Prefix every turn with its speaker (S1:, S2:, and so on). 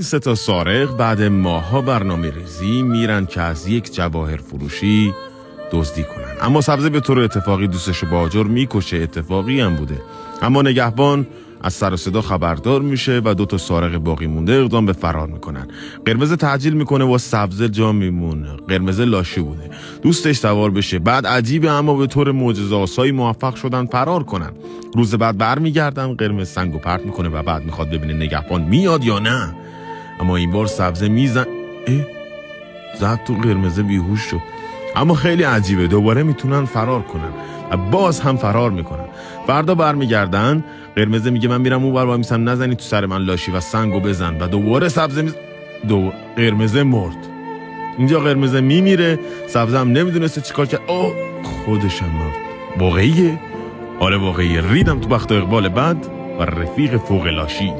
S1: سه تا سارق بعد ماها برنامه ریزی میرن که از یک جواهر فروشی دزدی کنن، اما سبزه به طور اتفاقی دوستش با آجر میکشه. اتفاقی هم بوده، اما نگهبان از سر و صدا خبردار میشه و 2 تا سارق باقی مونده اقدام به فرار میکنن. قرمز تعجیل میکنه و سبزه جا میمونه. قرمز لاشی بوده، دوستش سوار بشه. بعد عجیبه اما به طور معجزه‌آسایی موفق شدن فرار کنن. روز بعد برمیگردن، قرمز سنگو پرت میکنه و بعد میخواد ببینه نگهبان میاد یا نه، اما این بار سبزه زد تو قرمزه، بیهوش شد. اما خیلی عجیبه، دوباره میتونن فرار کنن و باز هم فرار میکنن. فردا برمیگردن، قرمزه میگه من میرم اونور وای میسم نزنی تو سر من لاشی و سنگو بزن، و دوباره سبزه قرمزه مرد. اینجا قرمزه میمیره، سبزه هم نمیدونسته چیکار کرد. خودشم مرد. واقعیه؟ آره واقعیه. ریدم تو بخت و اقبال بد و رفیق فوق لاشی.